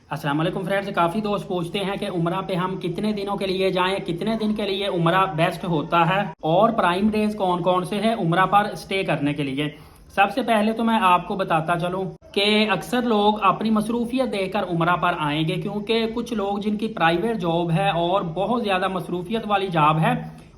अस्सलाम वालेकुम फ्रेंड्स, काफ़ी दोस्त पूछते हैं कि उम्रा पे हम कितने दिनों के लिए जाएं, कितने दिन के लिए उम्रा बेस्ट होता है और प्राइम डेज कौन कौन से हैं उम्रा पर स्टे करने के लिए। सबसे पहले तो मैं आपको बताता चलूं कि अक्सर लोग अपनी मसरूफियत देखकर उम्रा पर आएंगे, क्योंकि कुछ लोग जिनकी प्राइवेट जॉब है और बहुत ज़्यादा मसरूफियत वाली जॉब है,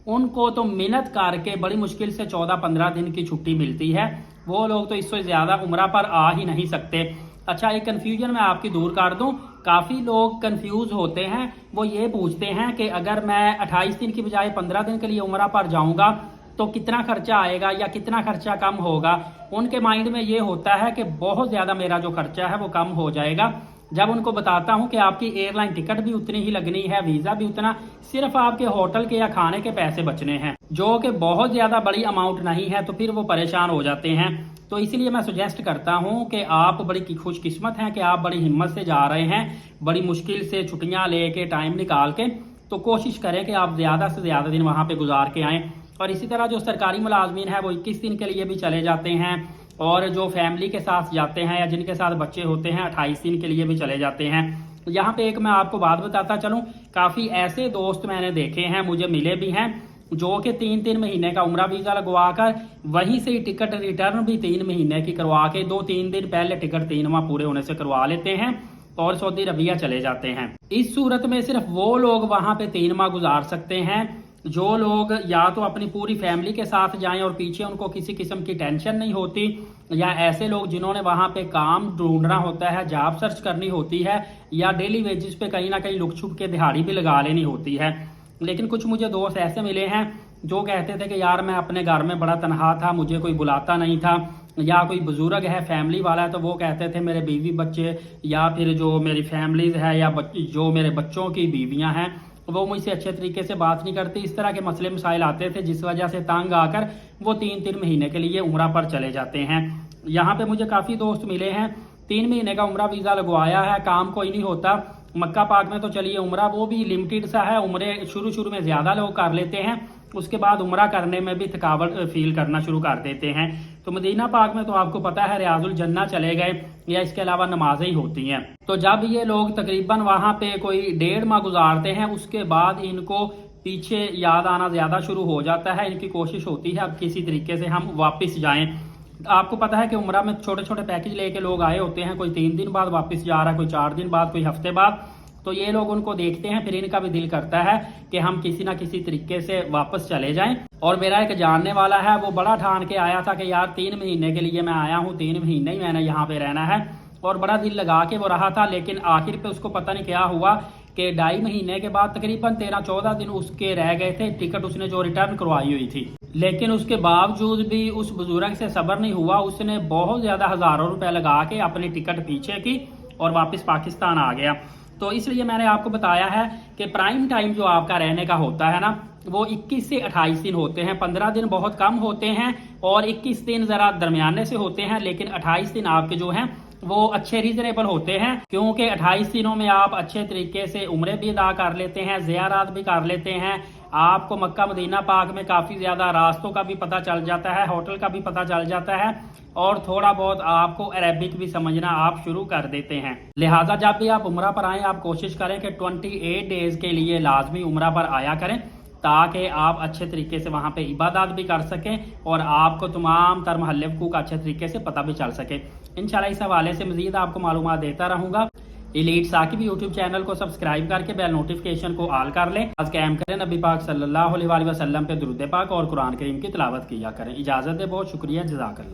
उनको तो मिन्नत करके बड़ी मुश्किल से 14-15 दिन की छुट्टी मिलती है। वो लोग तो इससे ज़्यादा उम्रा पर आ ही नहीं सकते। अच्छा, एक कन्फ्यूजन मैं आपकी दूर कर दूं। काफ़ी लोग कंफ्यूज होते हैं, वो ये पूछते हैं कि अगर मैं 28 दिन की बजाय 15 दिन के लिए उम्रा पर जाऊंगा तो कितना खर्चा आएगा या कितना खर्चा कम होगा। उनके माइंड में ये होता है कि बहुत ज़्यादा मेरा जो खर्चा है वो कम हो जाएगा। जब उनको बताता हूं कि आपकी एयरलाइन टिकट भी उतनी ही लगनी है, वीज़ा भी उतना, सिर्फ आपके होटल के या खाने के पैसे बचने हैं, जो कि बहुत ज़्यादा बड़ी अमाउंट नहीं है, तो फिर वो परेशान हो जाते हैं। तो इसीलिए मैं सुजेस्ट करता हूं कि आप बड़ी खुशकिस्मत हैं कि आप बड़ी हिम्मत से जा रहे हैं, बड़ी मुश्किल से छुट्टियां लेके टाइम निकाल के, तो कोशिश करें कि आप ज़्यादा से ज़्यादा दिन वहां पे गुजार के आएँ। और इसी तरह जो सरकारी मुलाजमीन है वो 21 दिन के लिए भी चले जाते हैं, और जो फैमिली के साथ जाते हैं या जिनके साथ बच्चे होते हैं 28 दिन के लिए भी चले जाते हैं। यहाँ पे एक मैं आपको बात बताता चलूँ, काफ़ी ऐसे दोस्त मैंने देखे हैं, मुझे मिले भी हैं, जो कि 3-3 महीने का उम्रा वीज़ा लगवा कर वहीं से ही टिकट रिटर्न भी 3 महीने की करवा के 2-3 दिन पहले टिकट 3 माह पूरे होने से करवा लेते हैं और सऊदी अरबिया चले जाते हैं। इस सूरत में सिर्फ वो लोग वहाँ पे 3 माह गुजार सकते हैं जो लोग या तो अपनी पूरी फैमिली के साथ जाएं और पीछे उनको किसी किस्म की टेंशन नहीं होती, या ऐसे लोग जिन्होंने वहां पे काम ढूंढना होता है, जॉब सर्च करनी होती है, या डेली वेजेस पे कहीं ना कहीं लुक छुप के दिहाड़ी भी लगा लेनी होती है। लेकिन कुछ मुझे दोस्त ऐसे मिले हैं जो कहते थे कि यार मैं अपने घर में बड़ा तनहा था, मुझे कोई बुलाता नहीं था, या कोई बुजुर्ग है फैमिली वाला है तो वो कहते थे मेरे बीवी बच्चे या फिर जो मेरी फैमिलीज है या जो मेरे बच्चों की बीवियां हैं वो मुझसे अच्छे तरीके से बात नहीं करती। इस तरह के मसले मसाइल आते थे, जिस वजह से तंग आकर वो 3-3 महीने के लिए उम्रा पर चले जाते हैं। यहाँ पे मुझे काफ़ी दोस्त मिले हैं, 3 महीने का उम्रा वीज़ा लगवाया है, काम कोई नहीं होता। मक्का पाक में तो चलिए उम्रा वो भी लिमिटेड सा है, उम्रे शुरू में ज़्यादा लोग कर लेते हैं, उसके बाद उम्रा करने में भी थकावट फील करना शुरू कर देते हैं। तो मदीना पाक में तो आपको पता है रियाजुल जन्नह चले गए, या इसके अलावा नमाजें ही होती हैं। तो जब ये लोग तकरीबन वहाँ पे कोई 1.5 माह गुजारते हैं, उसके बाद इनको पीछे याद आना ज़्यादा शुरू हो जाता है। इनकी कोशिश होती है अब किसी तरीके से हम वापस जाएं। आपको पता है कि उम्रा में छोटे छोटे पैकेज लेके लोग आए होते हैं, कोई 3 दिन बाद वापस जा रहा है, कोई 4 दिन बाद, कोई हफ्ते बाद। तो ये लोग उनको देखते हैं, फिर इनका भी दिल करता है कि हम किसी ना किसी तरीके से वापस चले जाएं। और मेरा एक जानने वाला है, वो बड़ा ठान के आया था कि यार 3 महीने के लिए मैं आया हूँ, 3 महीने ही मैंने यहाँ पे रहना है, और बड़ा दिल लगा के वो रहा था। लेकिन आखिर पे उसको पता नहीं क्या हुआ कि 2.5 महीने के बाद तकरीबन 13-14 दिन उसके रह गए थे, टिकट उसने जो रिटर्न करवाई हुई थी। लेकिन उसके बावजूद भी उस बुजुर्ग से सब्र नहीं हुआ, उसने बहुत ज्यादा हजारों रुपए लगा के अपनी टिकट पीछे की और वापस पाकिस्तान आ गया। तो इसलिए मैंने आपको बताया है कि प्राइम टाइम जो आपका रहने का होता है ना, वो 21 से 28 दिन होते हैं। 15 दिन बहुत कम होते हैं और 21 दिन जरा दरमियाने से होते हैं, लेकिन 28 दिन आपके जो हैं वो अच्छे रीजनेबल होते हैं, क्योंकि 28 दिनों में आप अच्छे तरीके से उम्रे भी अदा कर लेते हैं, ज़ियारत भी कर लेते हैं। आपको मक्का मदीना पाक में काफ़ी ज़्यादा रास्तों का भी पता चल जाता है, होटल का भी पता चल जाता है, और थोड़ा बहुत आपको अरबिक भी समझना आप शुरू कर देते हैं। लिहाजा जब भी आप उम्रा पर आएँ, आप कोशिश करें कि 28 डेज के लिए लाजमी उम्रा पर आया करें, ताकि आप अच्छे तरीके से वहाँ पे इबादत भी कर सकें और आपको तमाम तर महल्ले का अच्छे तरीके से पता भी चल सके। इंशाल्लाह इस हवाले से मजीद आपको मालूमात देता रहूँगा। एलीट साकिब यूट्यूब चैनल को सब्सक्राइब करके बेल नोटिफिकेशन को ऑल कर लें। आज कायम करें, नबी पाक सल्लल्लाहु अलैहि वसल्लम पे दुरूद पाक और कुरान करीम की तिलावत किया करें। इजाज़त दे, बहुत शुक्रिया, जज़ाकल्लाह।